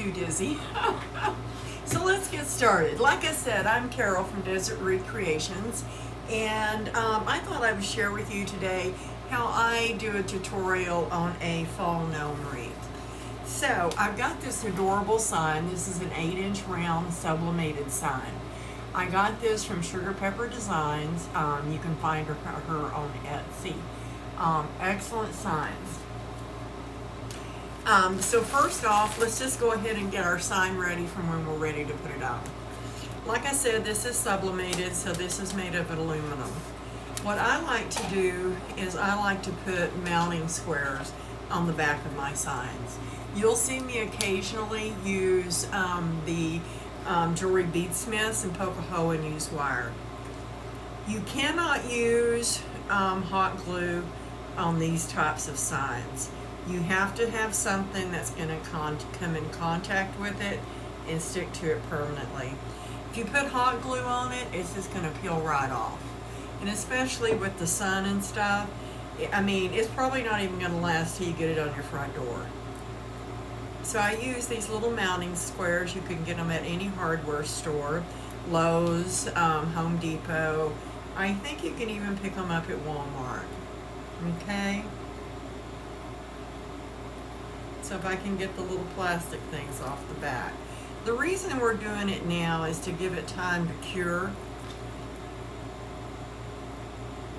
too dizzy. So let's get started. Like I said, I'm Carol from Desert Wreath Creations, and I thought I would share with you today how I do a tutorial on a fall gnome wreath. So I've got this adorable sign. This is an 8-inch round sublimated sign. I got this from Sugar Pepper Designs. You can find her on Etsy. Excellent signs. So first off, let's just go ahead and get our sign ready from when we're ready to put it up. Like I said, this is sublimated, so this is made of aluminum. What I like to do is I like to put mounting squares on the back of my signs. You'll see me occasionally use the jewelry beadsmiths and poke a hole and use wire. You cannot use hot glue on these types of signs. You have to have something that's going to come in contact with it and stick to it permanently. If you put hot glue on it, it's just going to peel right off. And especially with the sun and stuff, I mean, it's probably not even going to last till you get it on your front door. So I use these little mounting squares. You can get them at any hardware store, Lowe's, Home Depot. I think you can even pick them up at Walmart. Okay? So if I can get the little plastic things off the back. The reason we're doing it now is to give it time to cure,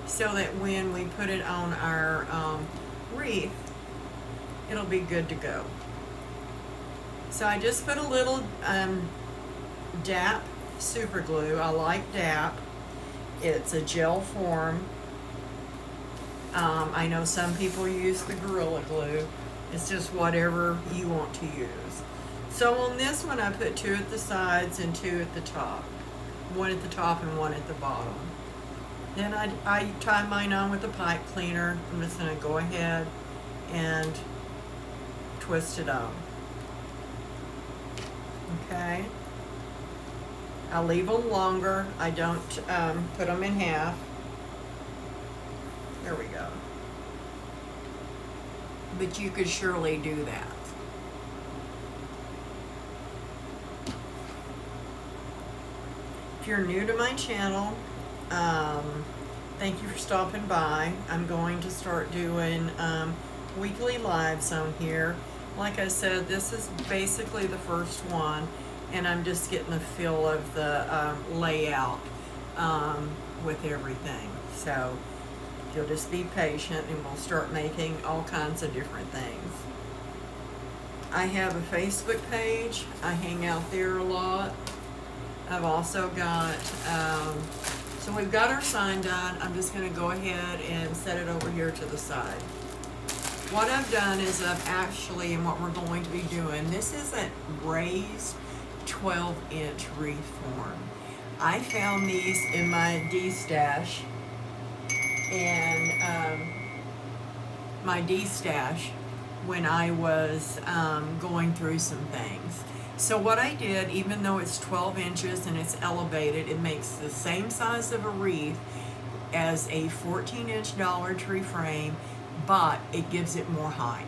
so that when we put it on our wreath, it'll be good to go. So I just put a little DAP super glue. I like DAP. It's a gel form. I know some people use the Gorilla Glue. It's just whatever you want to use. So on this one, I put 2 at the sides and 2 at the top. 1 at the top and 1 at the bottom. Then I tie mine on with a pipe cleaner. I'm just going to go ahead and twist it on. Okay. I leave them longer. I don't put them in half. There we go. But you could surely do that. If you're new to my channel, thank you for stopping by. I'm going to start doing weekly lives on here. Like I said, this is basically the first one, and I'm just getting the feel of the layout with everything. So you'll just be patient and we'll start making all kinds of different things. I have a Facebook page. I hang out there a lot. I've also got, so we've got our sign done. I'm just going to go ahead and set it over here to the side. What I've done is I've actually, and what we're going to be doing, this is a raised 12-inch wreath form. I found these in my D-stash. And my D-stash when I was going through some things. So what I did, even though it's 12 inches and it's elevated, it makes the same size of a wreath as a 14-inch Dollar Tree frame, but it gives it more height.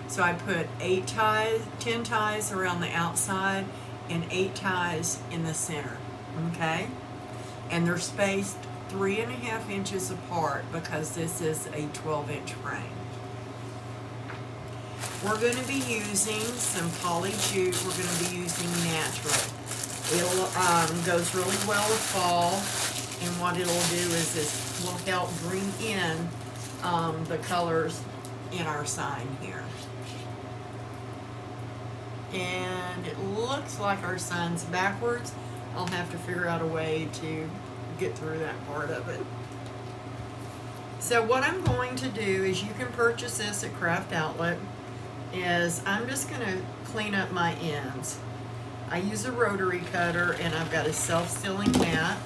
So I put 10 ties around the outside and 8 ties in the center, okay? And they're spaced 3.5 inches apart because this is a 12-inch frame. We're going to be using some poly jute. We're going to be using natural. It goes really well with fall, and what it'll do is this will help bring in the colors in our sign here. And it looks like our sign's backwards. I'll have to figure out a way to get through that part of it. So what I'm going to do is, you can purchase this at Craft Outlet, is I'm just going to clean up my ends. I use a rotary cutter, and I've got a self-sealing mat,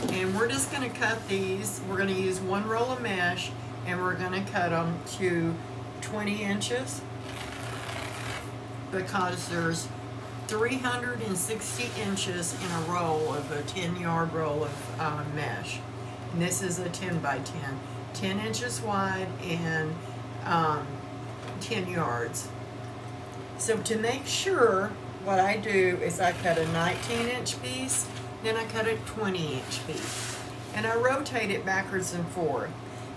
and we're just going to cut these. We're going to use 1 roll of mesh, and we're going to cut them to 20 inches because there's 360 inches in a roll of a 10-yard roll of mesh. And this is a 10 by 10. 10 inches wide and 10 yards. So to make sure, what I do is I cut a 19-inch piece, then I cut a 20-inch piece. And I rotate it backwards and forth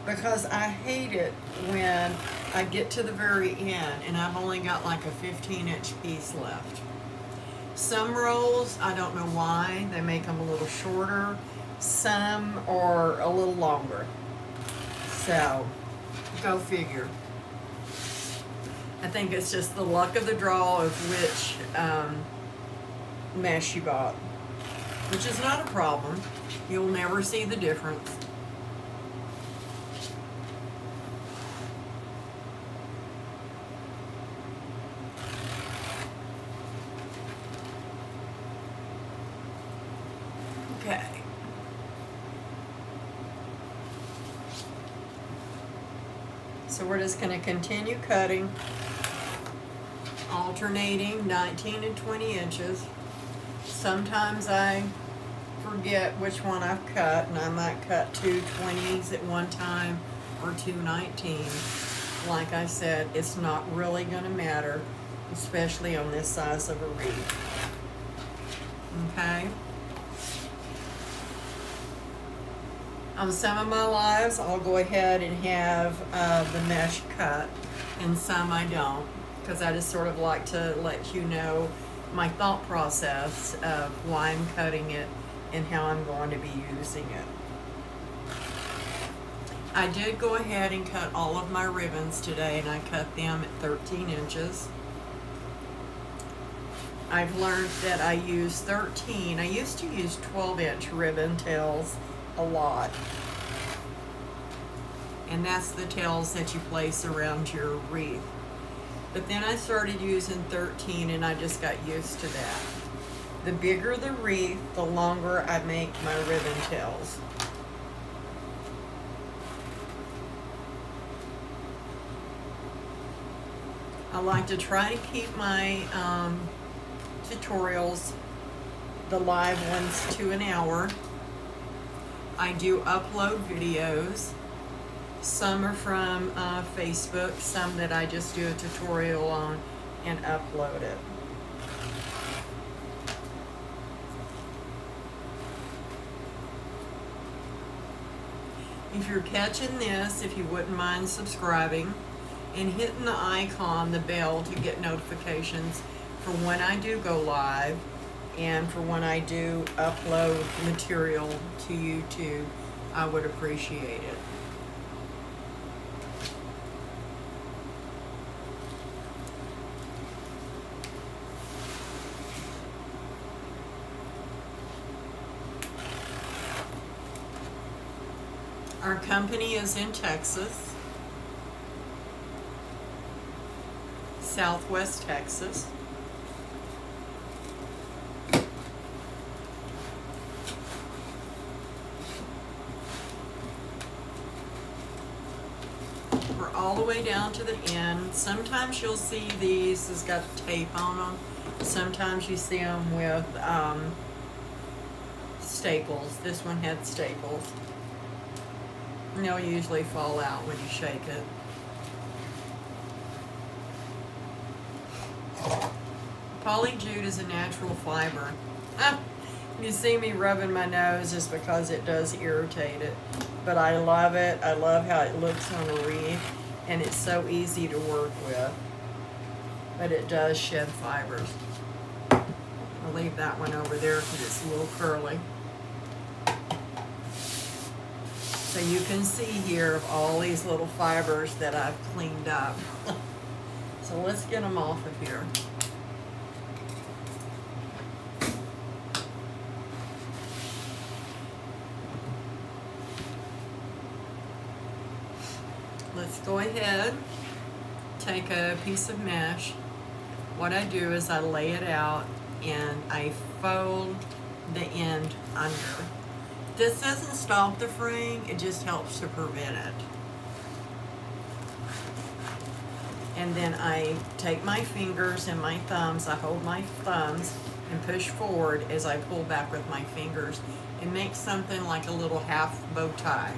because I hate it when I get to the very end and I've only got like a 15-inch piece left. Some rolls, I don't know why, they make them a little shorter. Some are a little longer. So, go figure. I think it's just the luck of the draw of which mesh you bought, which is not a problem. You'll never see the difference. Okay. So we're just going to continue cutting, alternating 19 and 20 inches. Sometimes I forget which one I've cut, and I might cut 2 20s at one time or 2 19s. Like I said, it's not really going to matter, especially on this size of a wreath. Okay? On some of my lives, I'll go ahead and have the mesh cut, and some I don't, because I just sort of like to let you know my thought process of why I'm cutting it and how I'm going to be using it. I did go ahead and cut all of my ribbons today, and I cut them at 13 inches. I've learned that I use 13. I used to use 12-inch ribbon tails a lot, and that's the tails that you place around your wreath. But then I started using 13, and I just got used to that. The bigger the wreath, the longer I make my ribbon tails. I like to try to keep my tutorials, the live ones, to an hour. I do upload videos. Some are from Facebook, some that I just do a tutorial on and upload it. If you're catching this, if you wouldn't mind subscribing and hitting the icon, the bell, to get notifications for when I do go live and for when I do upload material to YouTube, I would appreciate it. Our company is in Texas, Southwest Texas. We're all the way down to the end. Sometimes you'll see these has got tape on them. Sometimes you see them with staples. This one had staples. And they'll usually fall out when you shake it. Polyjute is a natural fiber. You see me rubbing my nose just because it does irritate it. But I love it. I love how it looks on a wreath, and it's so easy to work with. But it does shed fibers. I'll leave that one over there because it's a little curly. So you can see here of all these little fibers that I've cleaned up. So let's get them off of here. Let's go ahead, take a piece of mesh. What I do is I lay it out and I fold the end under. This doesn't stop the fraying, it just helps to prevent it. And then I take my fingers and my thumbs, I hold my thumbs and push forward as I pull back with my fingers and make something like a little half bow tie.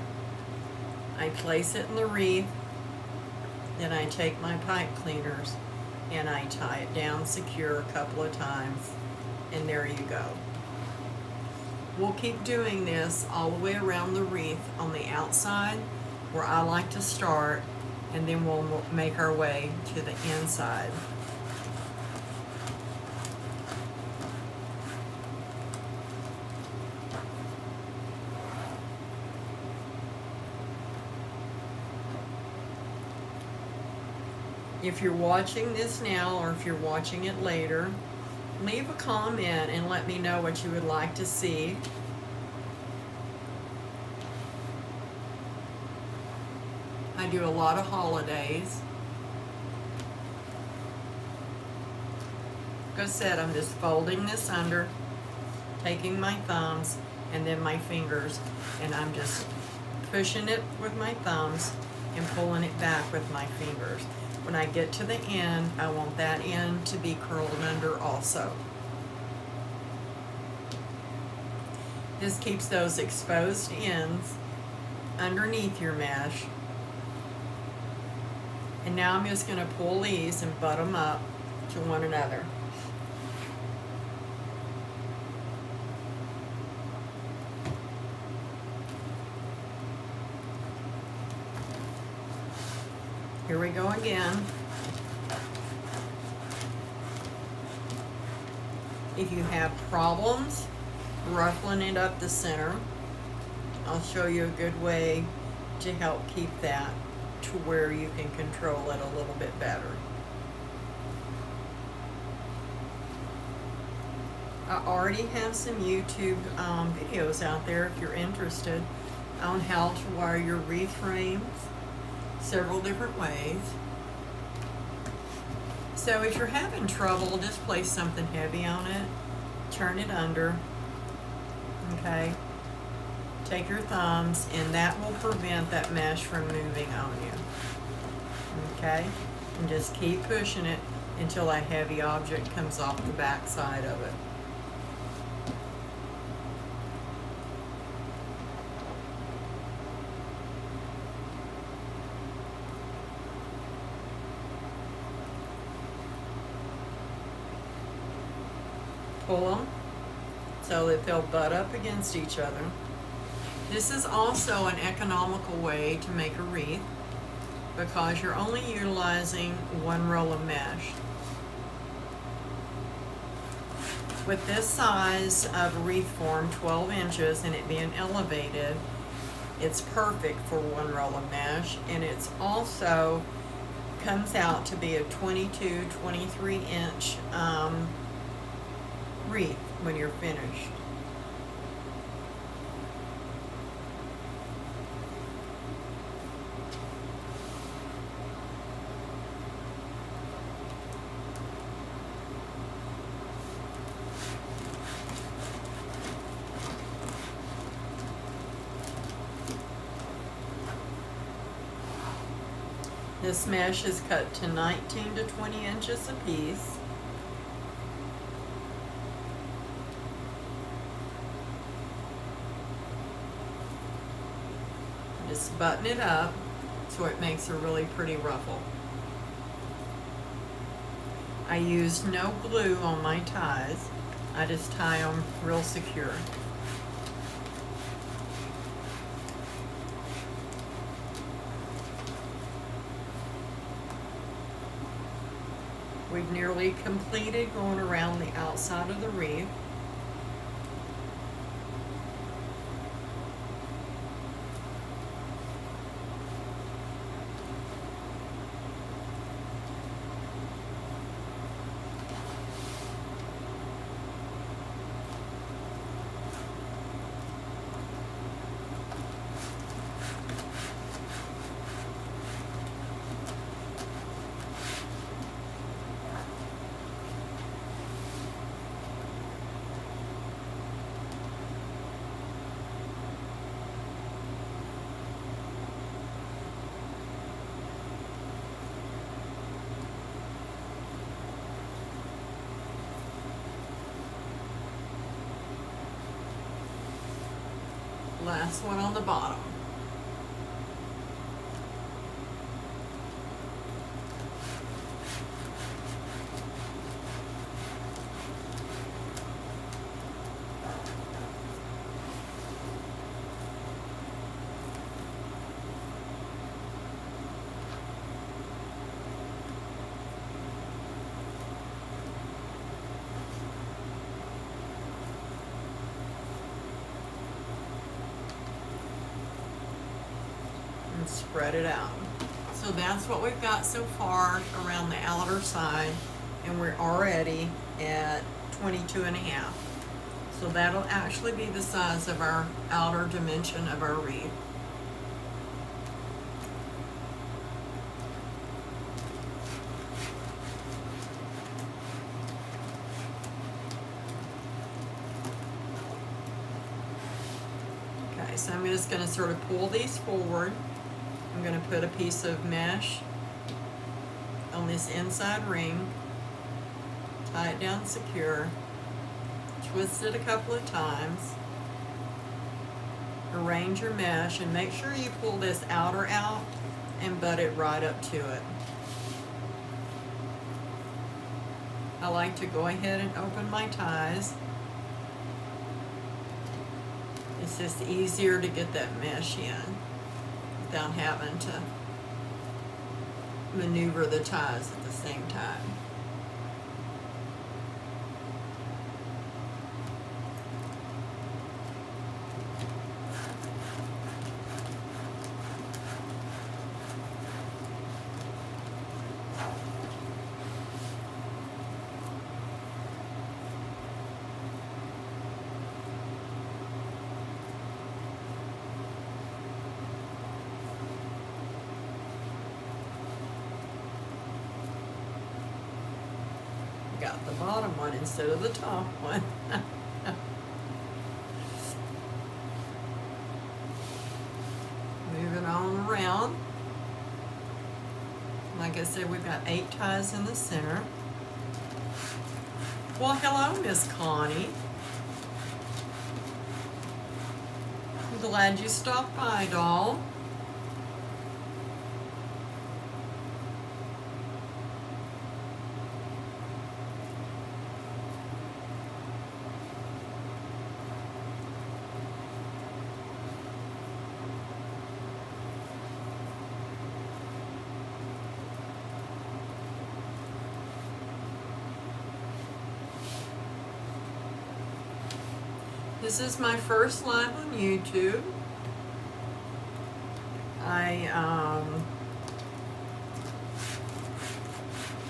I place it in the wreath, then I take my pipe cleaners and I tie it down secure a couple of times, and there you go. We'll keep doing this all the way around the wreath on the outside where I like to start, and then we'll make our way to the inside. If you're watching this now or if you're watching it later, leave a comment and let me know what you would like to see. I do a lot of holidays. Like I said, I'm just folding this under, taking my thumbs and then my fingers, and I'm just pushing it with my thumbs and pulling it back with my fingers. When I get to the end, I want that end to be curled under also. This keeps those exposed ends underneath your mesh. And now I'm just going to pull these and butt them up to one another. Here we go again. If you have problems ruffling it up the center, I'll show you a good way to help keep that to where you can control it a little bit better. I already have some YouTube videos out there if you're interested on how to wire your wreath frames several different ways. So if you're having trouble, just place something heavy on it, turn it under, okay? Take your thumbs, and that will prevent that mesh from moving on you, okay? And just keep pushing it until that heavy object comes off the back side of it. Pull them so that they'll butt up against each other. This is also an economical way to make a wreath because you're only utilizing one roll of mesh. With this size of wreath form, 12 inches, and it being elevated, it's perfect for one roll of mesh, and it's also comes out to be a 22, 23 inch wreath when you're finished. This mesh is cut to 19 to 20 inches a piece. Just button it up so it makes a really pretty ruffle. I use no glue on my ties. I just tie them real secure. We've nearly completed going around the outside of the wreath. Last one on the bottom. spread it out. So that's what we've got so far around the outer side, and we're already at 22.5. So that'll actually be the size of our outer dimension of our wreath. Okay, so I'm just going to sort of pull these forward. I'm going to put a piece of mesh on this inside ring, tie it down secure, twist it a couple of times, arrange your mesh, and make sure you pull this outer out and butt it right up to it. I like to go ahead and open my ties. It's just easier to get that mesh in without having to maneuver the ties at the same time. Got the bottom one instead of the top one. Moving on around. Like I said, we've got 8 ties in the center. Well, hello, Miss Connie. I'm glad you stopped by, doll. This is my first live on YouTube. I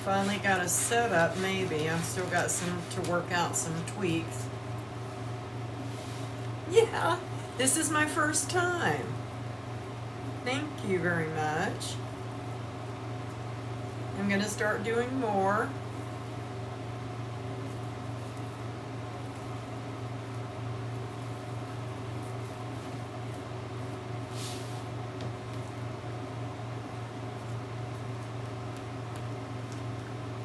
finally got a setup, maybe. I've still got some to work out, some tweaks. Yeah, this is my first time. Thank you very much. I'm going to start doing more.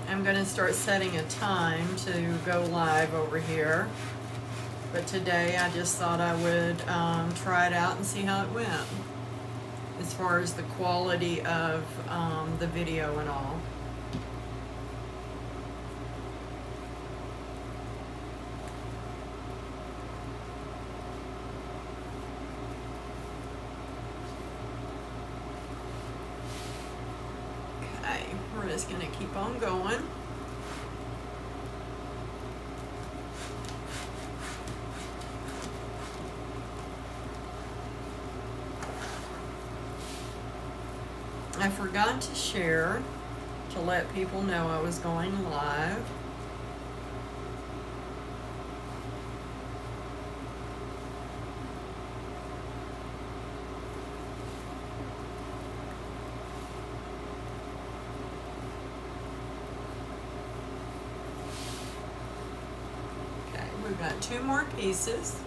I'm going to start setting a time to go live over here, but today I just thought I would try it out and see how it went as far as the quality of the video and all. We're just going to keep on going. I forgot to share to let people know I was going live. We've got 2 more pieces.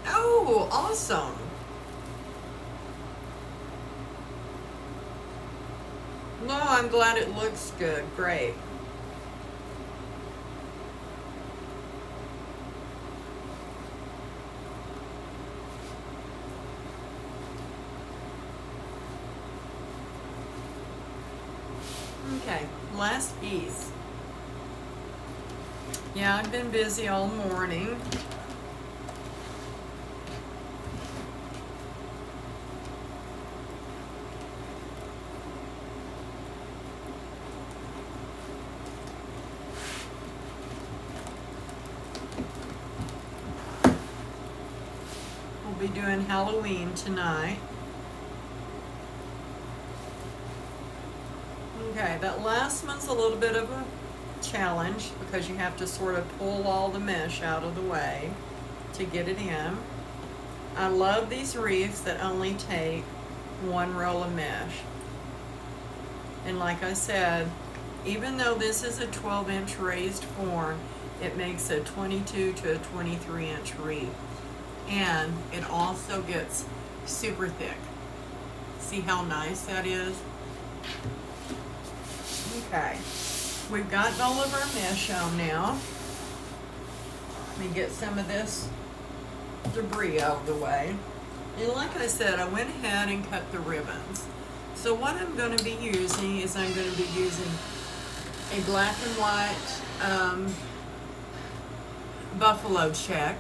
Oh, awesome. No, I'm glad it looks good. Great. Okay, last piece. Yeah, I've been busy all morning. doing Halloween tonight. Okay, that last one's a little bit of a challenge because you have to sort of pull all the mesh out of the way to get it in. I love these wreaths that only take one roll of mesh. And like I said, even though this is a 12-inch raised form, it makes a 22 to a 23-inch wreath. And it also gets super thick. See how nice that is? Okay, we've gotten all of our mesh on now. Let me get some of this debris out of the way. And like I said, I went ahead and cut the ribbons. So what I'm going to be using is I'm going to be using a black and white buffalo check.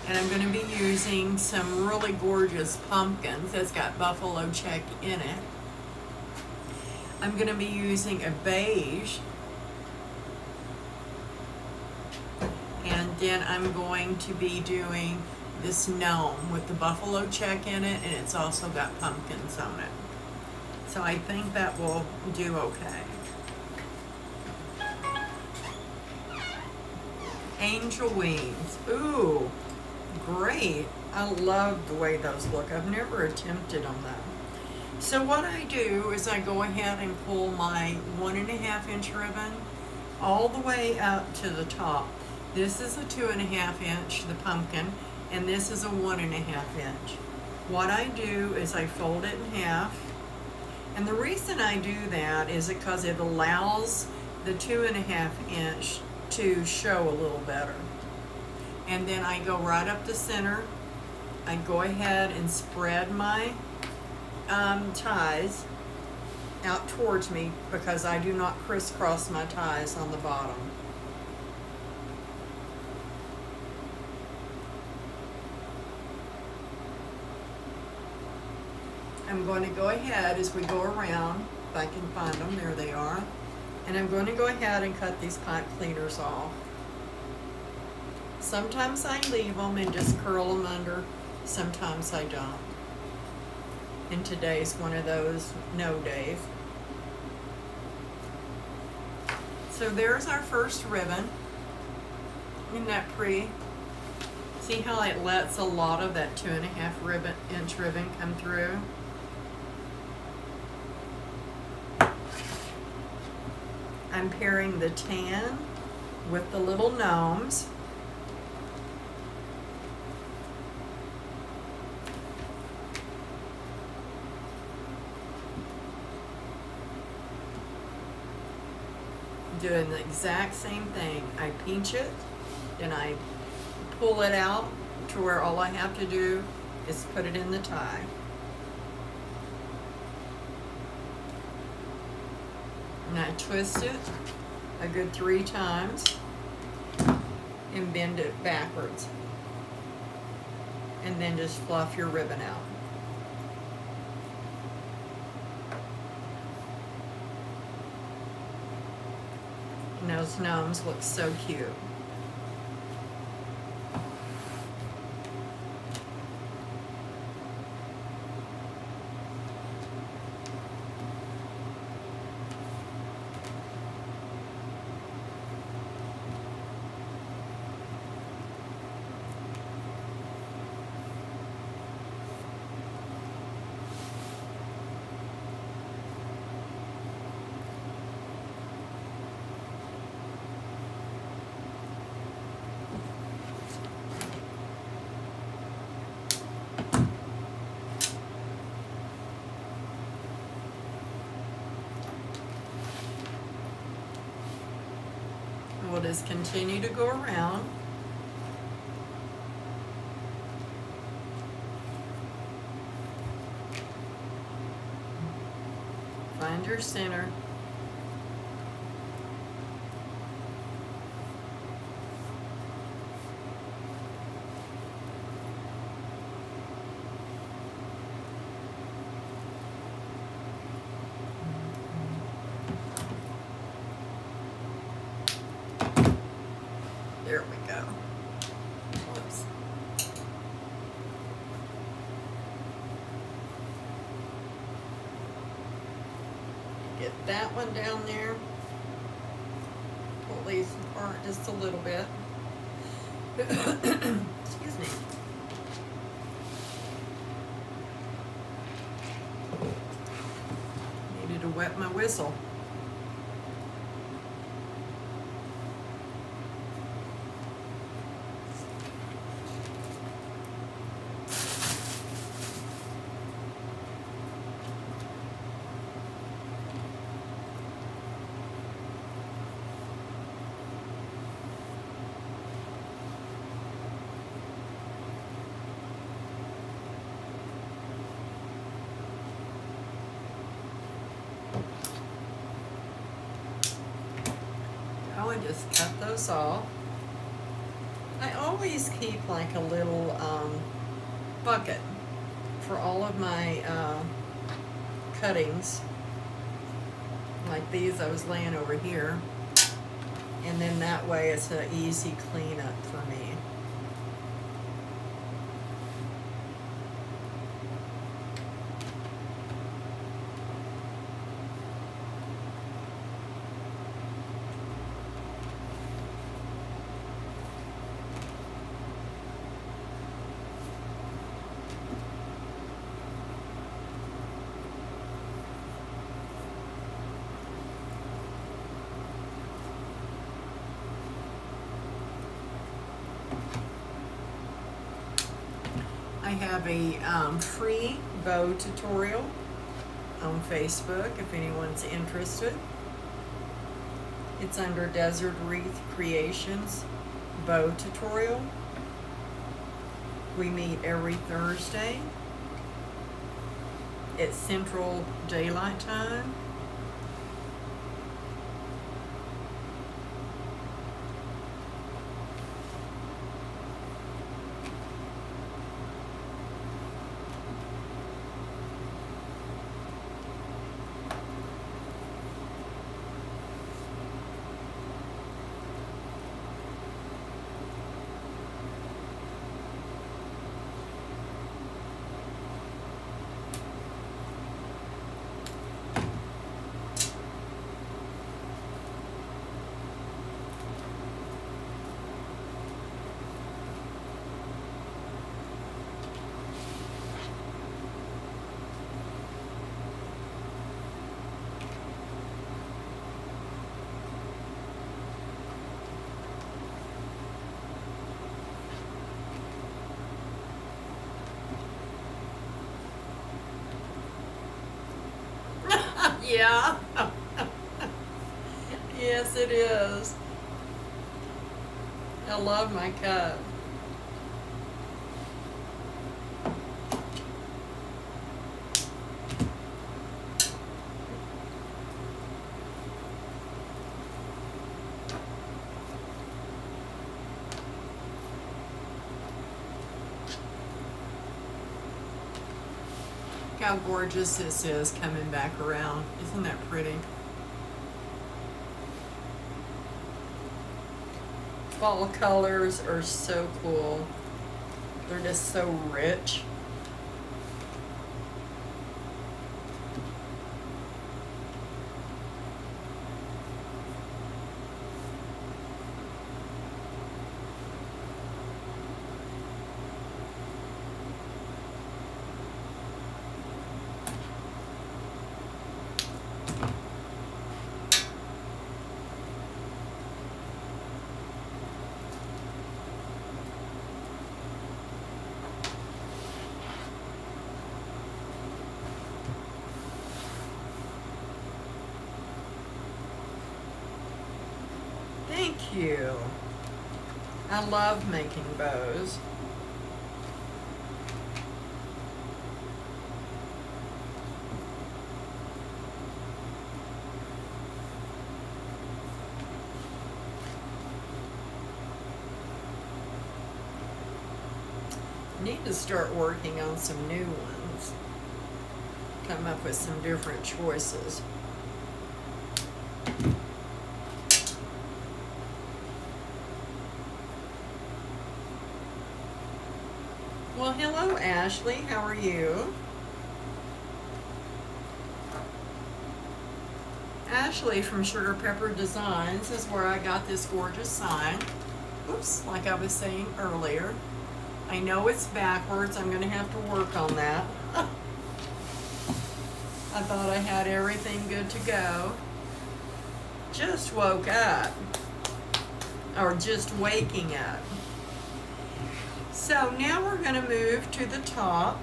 And I'm going to be using some really gorgeous pumpkins that's got buffalo check in it. I'm going to be using a beige, and then I'm going to be doing this gnome with the buffalo check in it, and it's also got pumpkins on it. So I think that will do okay. Angel wings. Ooh, great. I love the way those look. I've never attempted on them. So what I do is I go ahead and pull my 1.5-inch ribbon all the way up to the top. This is a 2.5-inch, the pumpkin, and this is a 1.5-inch. What I do is I fold it in half, and the reason I do that is because it allows the 2.5-inch to show a little better. And then I go right up the center. I go ahead and spread my ties out towards me because I do not crisscross my ties on the bottom. I'm going to go ahead as we go around, if I can find them, there they are, and I'm going to go ahead and cut these pipe cleaners off. Sometimes I leave them and just curl them under, sometimes I don't. And today's one of those no days. So there's our first ribbon. Isn't that pretty? See how it lets a lot of that 2.5-inch ribbon come through? I'm pairing the tan with the little gnomes. Doing the exact same thing. I pinch it, then I pull it out to where all I have to do is put it in the tie. And I twist it a good 3 times and bend it backwards. And then just fluff your ribbon out. And those gnomes look so cute. We'll just continue to go around. Find your center. There we go. Whoops. get that one down there. Pull these apart just a little bit. Excuse me. Needed to wet my whistle. And just cut those off. I always keep like a little bucket for all of my cuttings. Like these I was laying over here. And then that way it's an easy cleanup for me. I have a free bow tutorial on Facebook if anyone's interested. It's under Desert Wreath Creations bow tutorial. We meet every Thursday at Central Daylight Time. Yeah. Yes, it is. I love my cup. Look how gorgeous this is coming back around. Isn't that pretty? Fall colors are so cool. They're just so rich. Thank you. I love making bows. Need to start working on some new ones. Come up with some different choices. Well, hello, Ashley. How are you? Ashley from Sugar Pepper Designs is where I got this gorgeous sign. Oops, like I was saying earlier. I know it's backwards. I'm going to have to work on that. I thought I had everything good to go. Just woke up. Or just waking up. So now we're going to move to the top.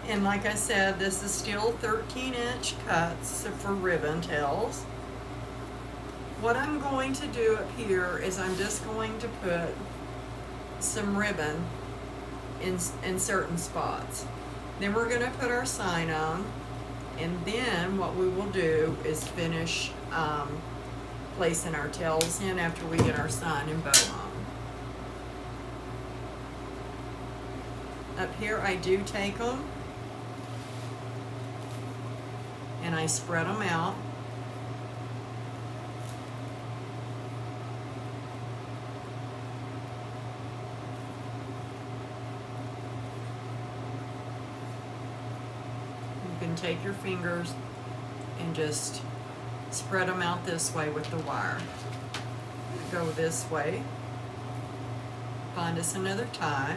And like I said, this is still 13-inch cuts for ribbon tails. What I'm going to do up here is I'm just going to put some ribbon in certain spots. Then we're going to put our sign on, and then what we will do is finish placing our tails in after we get our sign and bow on. Up here I do take them and I spread them out. You can take your fingers and just spread them out this way with the wire. Go this way. Find us another tie.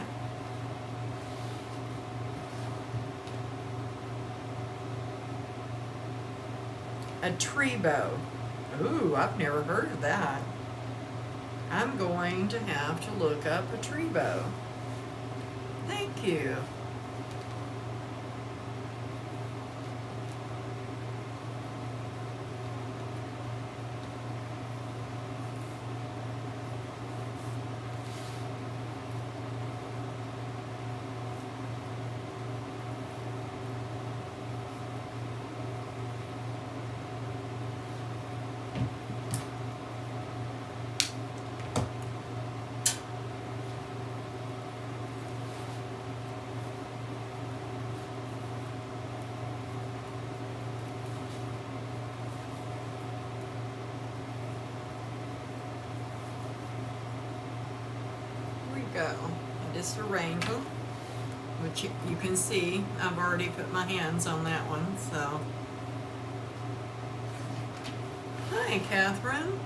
A tree bow. Ooh, I've never heard of that. I'm going to have to look up a tree bow. Thank you. Go. I just arrange them, which you can see I've already put my hands on that one. So, hi Catherine.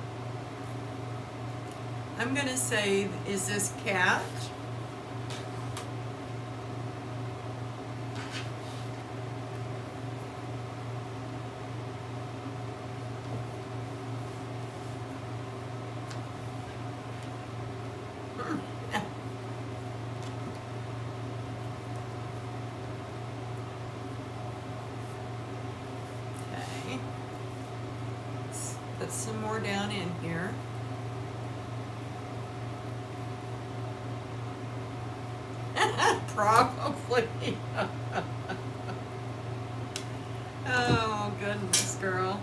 I'm gonna say, is this cat? Put some more down in here. Probably. Oh, goodness, girl.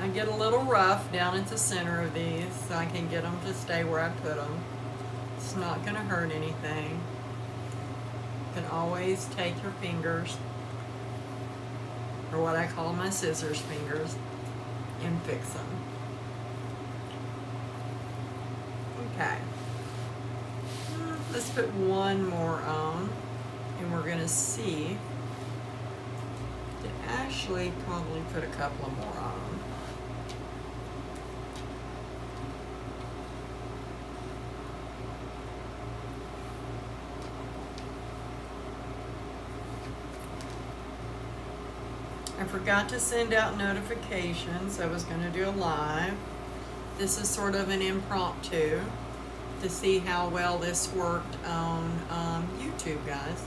I get a little rough down at the center of these so I can get them to stay where I put them. It's not going to hurt anything. You can always take your fingers, or what I call my scissors fingers, and fix them. Okay. Let's put one more on, and we're going to see to actually probably put a couple of more on. I forgot to send out notifications. I was going to do a live. This is sort of an impromptu to see how well this worked on YouTube, guys.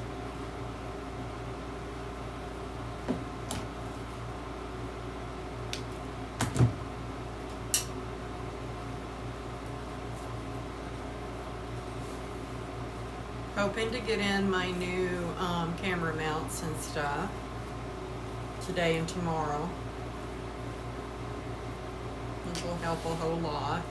Hoping to get in my new camera mounts and stuff today and tomorrow. This will help a whole lot.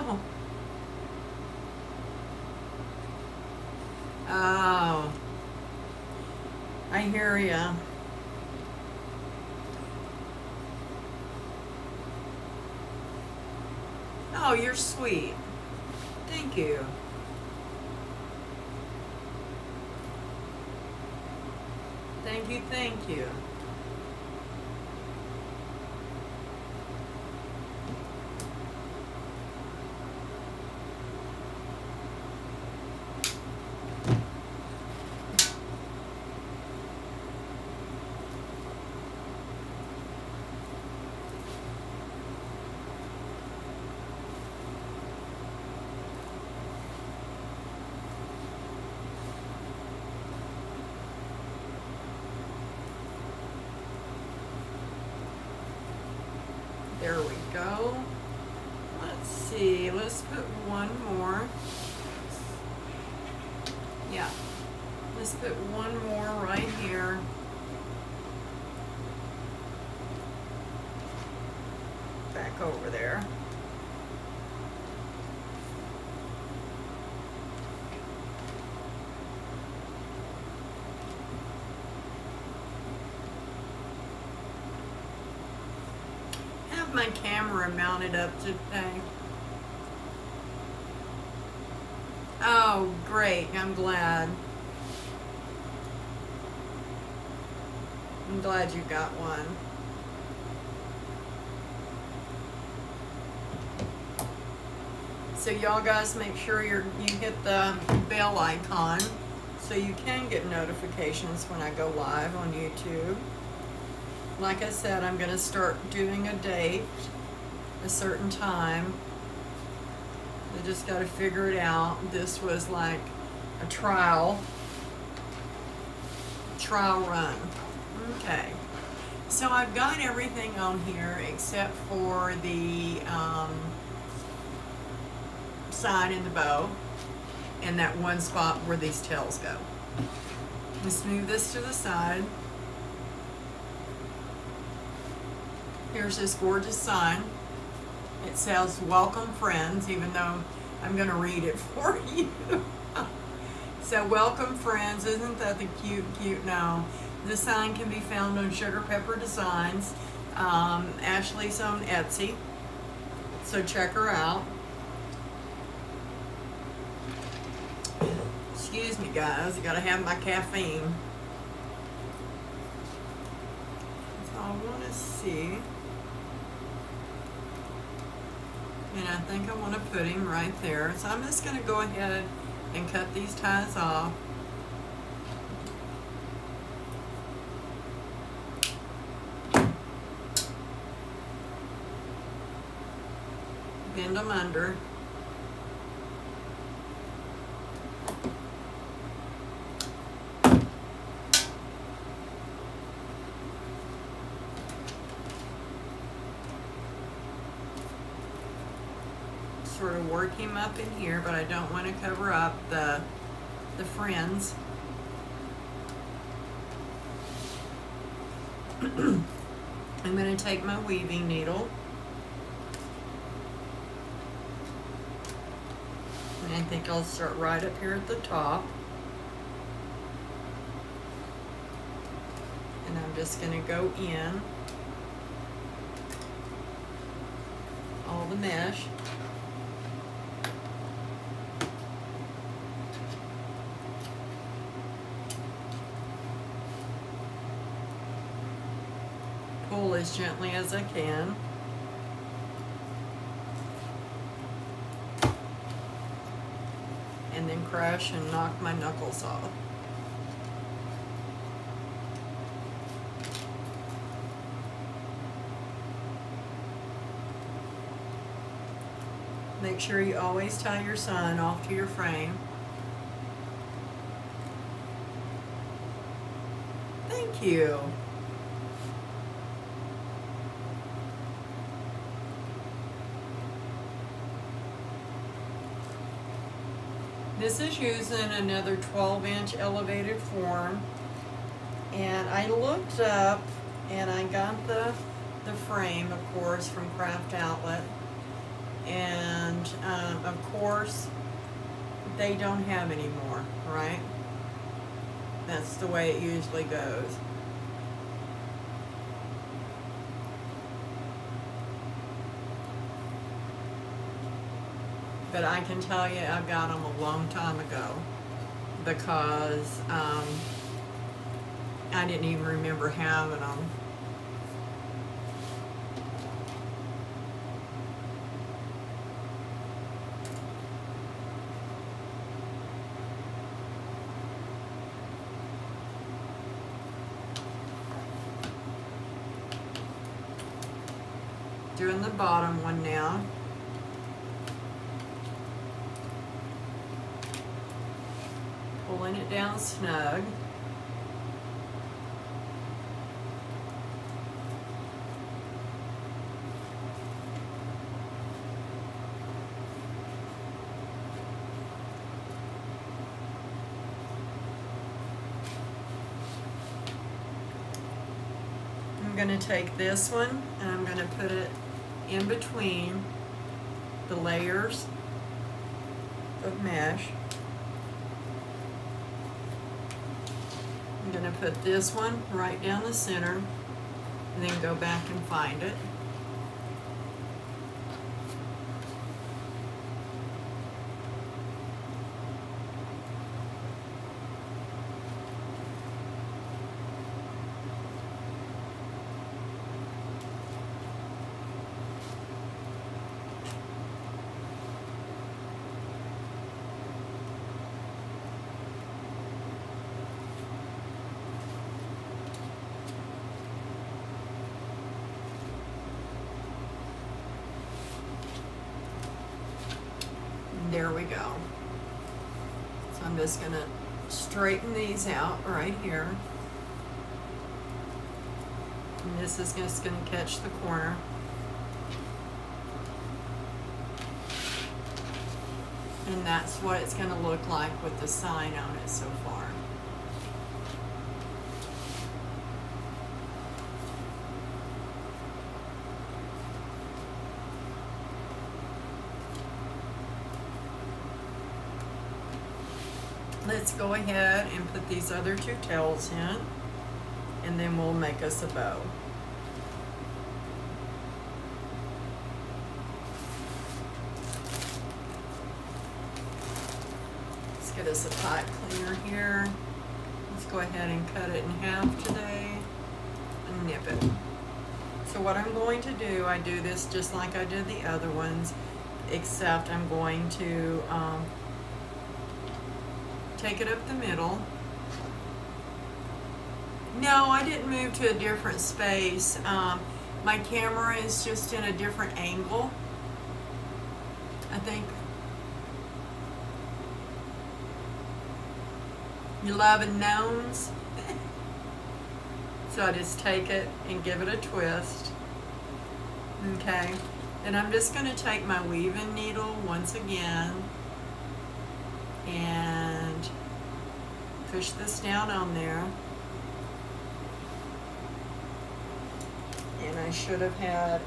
no. Oh, I hear ya. Oh, you're sweet. Thank you. Thank you, thank you. There we go. Let's see, let's put one more. Yeah, let's put one more right here. Back over there. My camera mounted up today. Oh, great. I'm glad. I'm glad you got one. So y'all guys make sure you hit the bell icon so you can get notifications when I go live on YouTube. Like I said, I'm going to start doing a date, a certain time. I just got to figure it out. This was like a trial run. Okay. So I've got everything on here except for the sign in the bow and that one spot where these tails go. Let's move this to the side. Here's this gorgeous sign. It says, "Welcome friends," even though I'm going to read it for you. So, welcome friends. Isn't that the cute? No. This sign can be found on Sugar Pepper Designs. Ashley's on Etsy. So, check her out. Excuse me, guys. I got to have my caffeine. So, I want to see. And I think I want to put him right there. So I'm just going to go ahead and cut these ties off. Bend them under. Sort of work him up in here, but I don't want to cover up the friends. I'm going to take my weaving needle, and I think I'll start right up here at the top, and I'm just going to go in all the mesh. Pull as gently as I can. And then crash and knock my knuckles off. Make sure you always tie your sign off to your frame. Thank you. This is using another 12-inch elevated form, and I looked up and I got the frame, of course, from Craft Outlet, and of course they don't have any more, right? That's the way it usually goes. But I can tell you I got them a long time ago because I didn't even remember having them. Doing the bottom one now. Pulling it down snug. I'm going to take this one and I'm going to put it in between the layers of mesh. I'm going to put this one right down the center and then go back and find it. There we go. So I'm just going to straighten these out right here. And this is just going to catch the corner. And that's what it's going to look like with the sign on it so far. Let's go ahead and put these other two tails in, and then we'll make us a bow. Let's get us a pipe cleaner here. Let's go ahead and cut it in half today and nip it. So what I'm going to do, I do this just like I did the other ones, except I'm going to take it up the middle. No, I didn't move to a different space. My camera is just in a different angle, I think. You loving gnomes? So I just take it and give it a twist. Okay, and I'm just going to take my weaving needle once again and push this down on there. And I should have had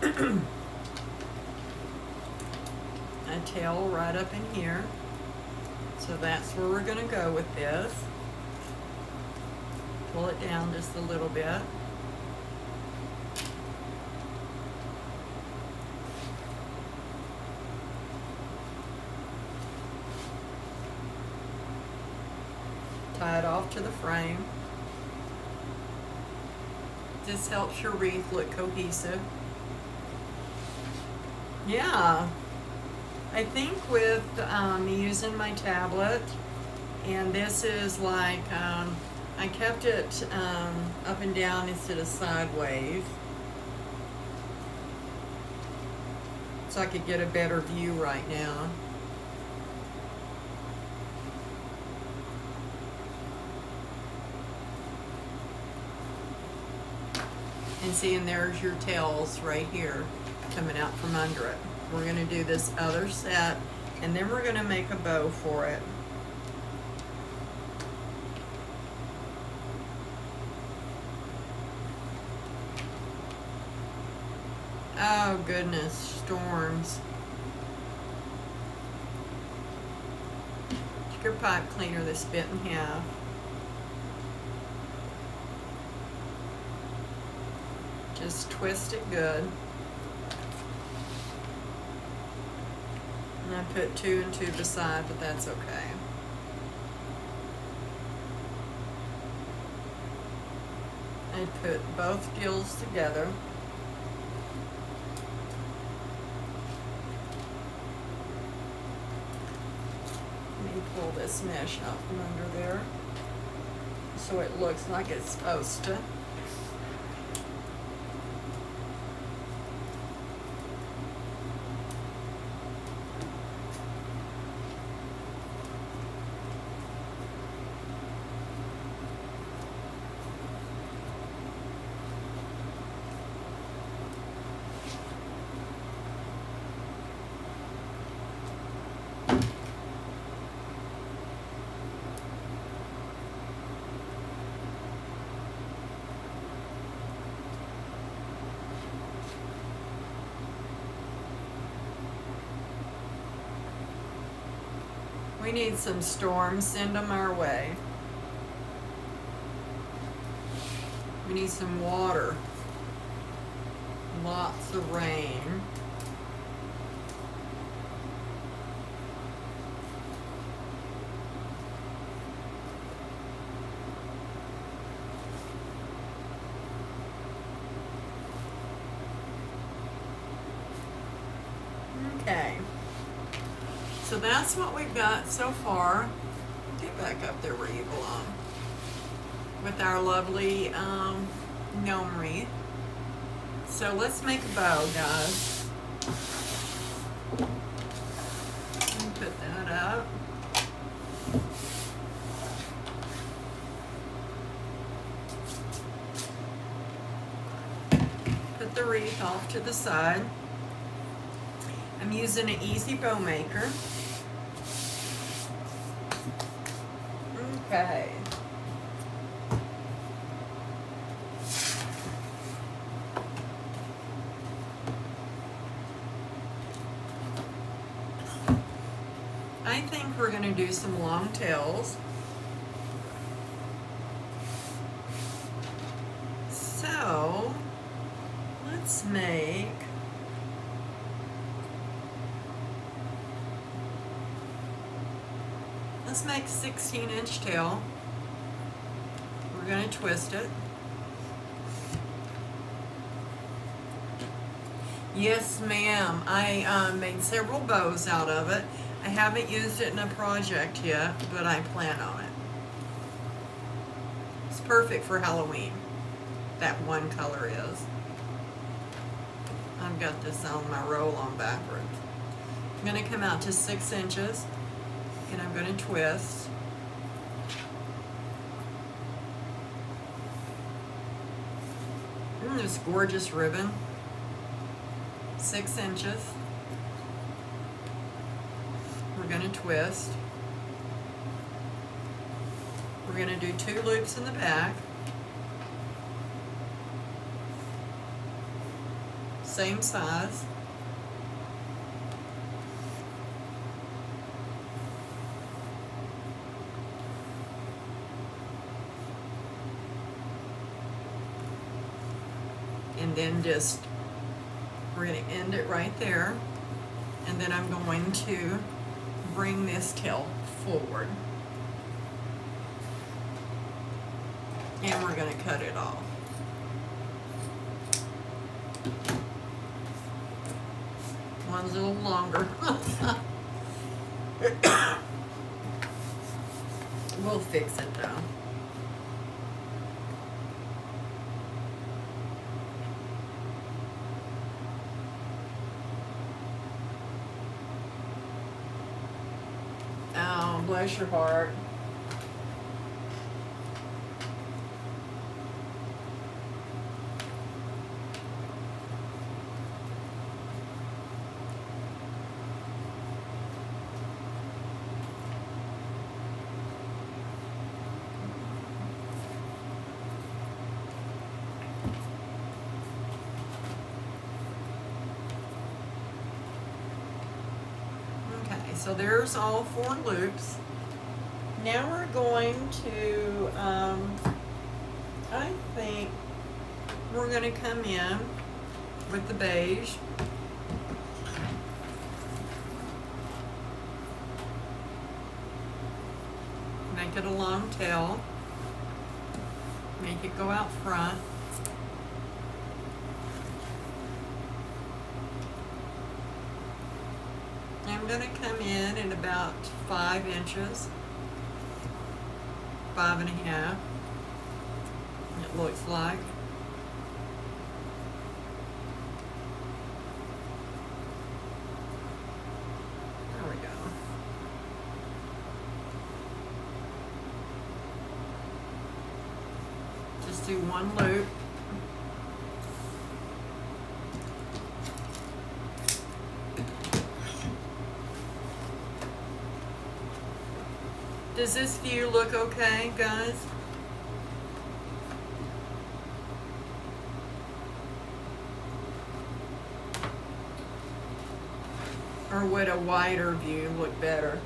a tail right up in here. So that's where we're going to go with this. Pull it down just a little bit. Tie it off to the frame. This helps your wreath look cohesive. Yeah, I think with me using my tablet, and this is like, I kept it up and down instead of sideways, so I could get a better view right now. And see, and there's your tails right here coming out from under it. We're going to do this other set, and then we're going to make a bow for it. Oh goodness, storms. Take your pipe cleaner that's bit in half. Just twist it good. And I put 2 and 2 beside, but that's okay. I put both gills together. Let me pull this mesh out from under there so it looks like it's supposed to. We need some storms, send them our way. We need some water, lots of rain. Okay. So that's what we've got so far. Get back up there where you belong. With our lovely gnome wreath. So let's make a bow, guys. Let me put that up. Put the wreath off to the side. I'm using an easy bow maker. Okay. I think we're going to do some long tails. So, let's make a 16-inch tail. We're going to twist it. Yes, ma'am. I made several bows out of it. I haven't used it in a project yet, but I plan on it. It's perfect for Halloween. That one color is. I've got this on my roll-on backwards. I'm going to come out to 6 inches. And I'm going to twist. This gorgeous ribbon. 6 inches. We're going to twist. We're going to do 2 loops in the back. Same size. And then just, we're going to end it right there. And then I'm going to bring this tail forward. And we're going to cut it off. One's a little longer. We'll fix it though. Oh, bless your heart. so there's all 4 loops. Now we're going to, I think we're going to come in with the beige. Make it a long tail. Make it go out front. I'm going to come in at about 5 inches, 5.5, it looks like. There we go. Just do 1 loop. Does this view look okay, guys? Or would a wider view look better?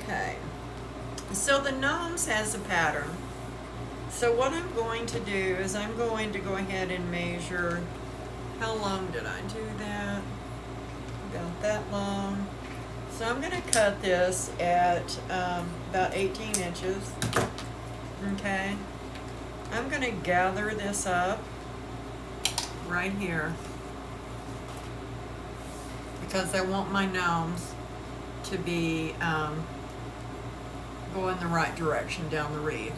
Okay. So the gnomes has a pattern. So what I'm going to do is I'm going to go ahead and measure, how long did I do that? About that long. So I'm going to cut this at about 18 inches. Okay. I'm going to gather this up right here because I want my gnomes to be go in the right direction down the wreath.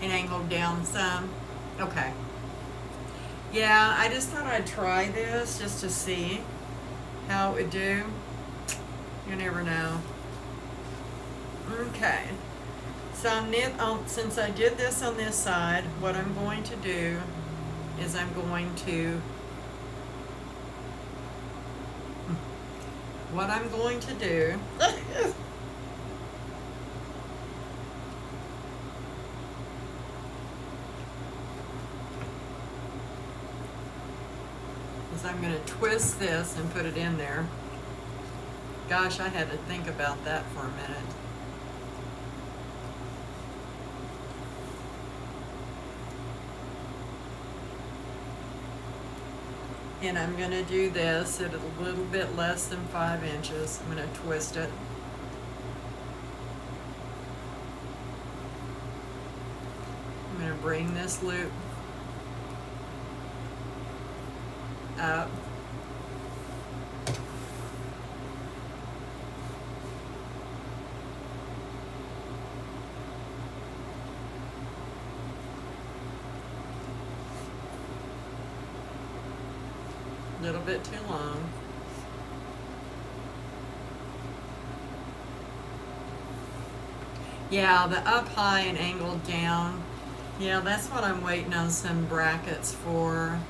And angled down some. Okay. Yeah, I just thought I'd try this just to see how it would do. You never know. Okay. So since I did this on this side, what I'm going to do is I'm going to is I'm going to twist this and put it in there. Gosh, I had to think about that for a minute. And I'm going to do this at a little bit less than 5 inches. I'm going to twist it. I'm going to bring this loop up. A little bit too long. Yeah, the up high and angled down. Yeah, that's what I'm waiting on some brackets for.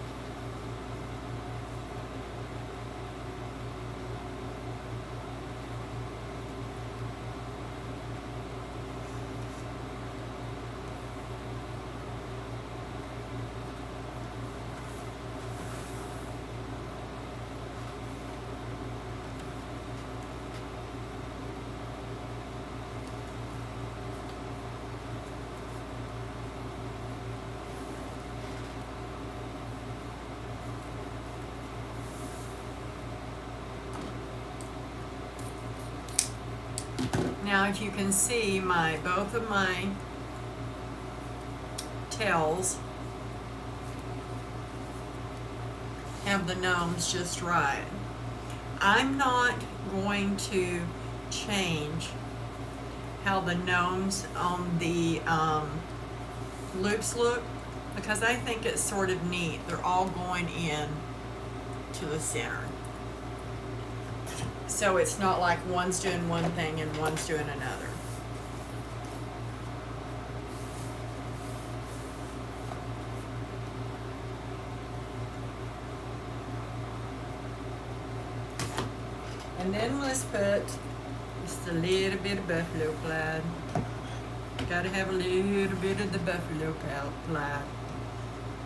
Now, if you can see, both of my tails have the gnomes just right. I'm not going to change how the gnomes on the loops look because I think it's sort of neat. They're all going in to the center. So it's not like one's doing one thing and one's doing another. And then let's put just a little bit of buffalo plaid. Gotta have a little bit of the buffalo plaid.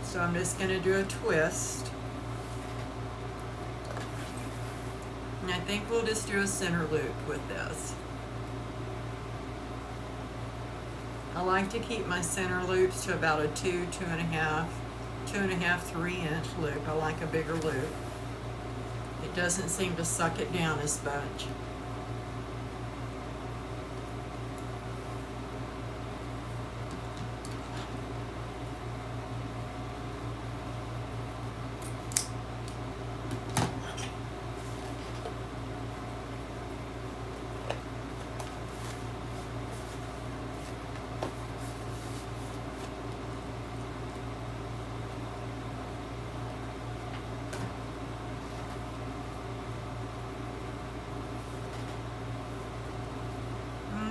So I'm just gonna do a twist. And I think we'll just do a center loop with this. I like to keep my center loops to about a 2.5, 3-inch loop. I like a bigger loop. It doesn't seem to suck it down as much.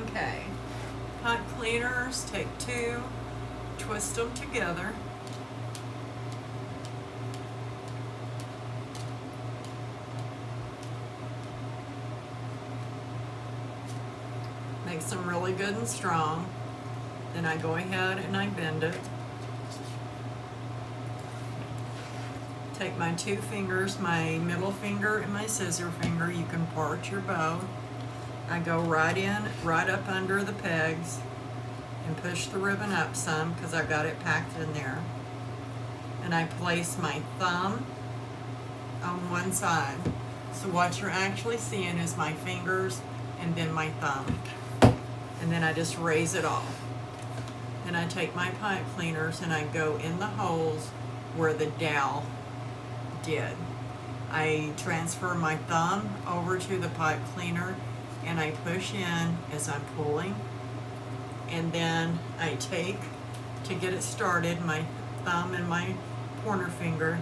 Okay, pipe cleaners, take 2, twist them together. Makes them really good and strong. Then I go ahead and I bend it. Take my 2 fingers, my middle finger and my scissor finger. You can part your bow. I go right up under the pegs and push the ribbon up some because I've got it packed in there. And I place my thumb on one side. So what you're actually seeing is my fingers and then my thumb. And then I just raise it off. Then I take my pipe cleaners and I go in the holes where the dowel did. I transfer my thumb over to the pipe cleaner and I push in as I'm pulling, and then I take, to get it started, my thumb and my pointer finger,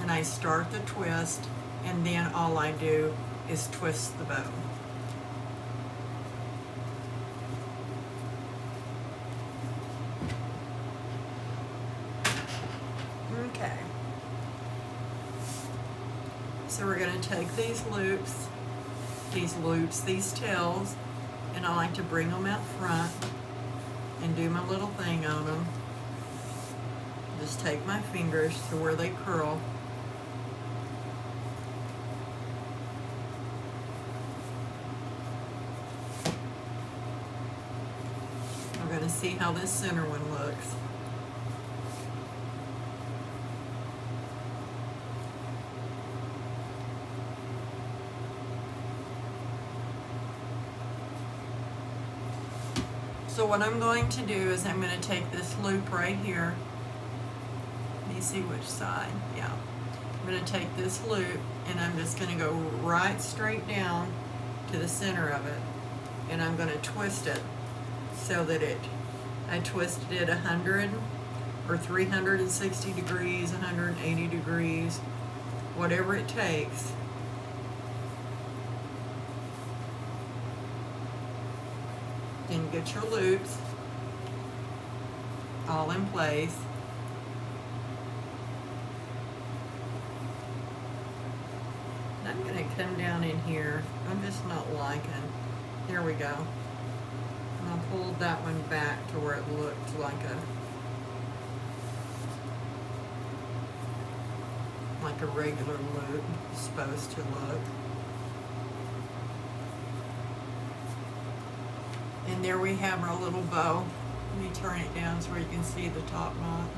and I start the twist, and then all I do is twist the bow. Okay. So we're going to take these loops, these tails, and I like to bring them out front and do my little thing on them. Just take my fingers to where they curl. We're going to see how this center one looks. So what I'm going to do is I'm going to take this loop right here. Let me see which side. Yeah. I'm going to take this loop and I'm just going to go right straight down to the center of it. And I'm going to twist it so that I twisted it 100 or 360 degrees, 180 degrees, whatever it takes. Then get your loops all in place. And I'm going to come down in here. I'm just not liking. There we go. And I'll pull that one back to where it looked like a regular loop is supposed to look. And there we have our little bow. Let me turn it down so you can see the top knot.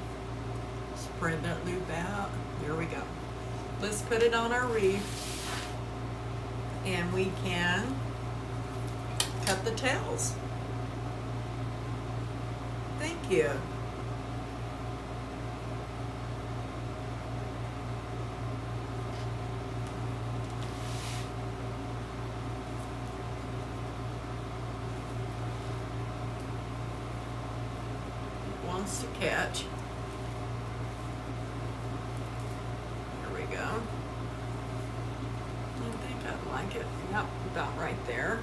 Spread that loop out. There we go. Let's put it on our wreath. And we can cut the tails. Thank you. Wants to catch. There we go. I think I like it. Yep, about right there.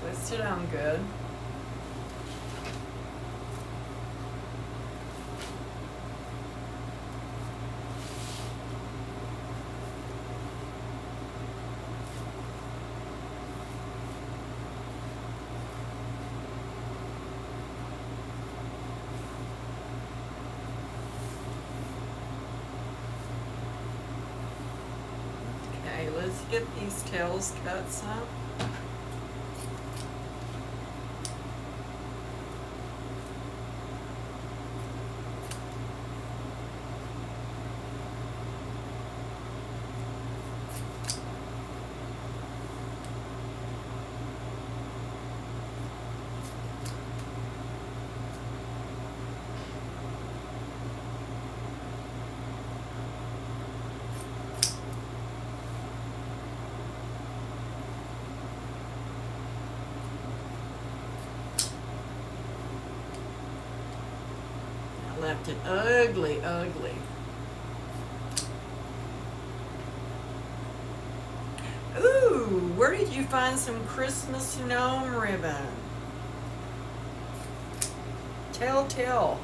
Twist it on good. Okay, let's get these tails cut some. Left it ugly, ugly. Ooh, where did you find some Christmas gnome ribbon? Tell.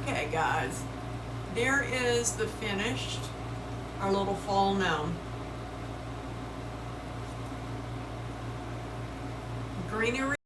Okay, guys, there is the finished, our little fall gnome. Greenery.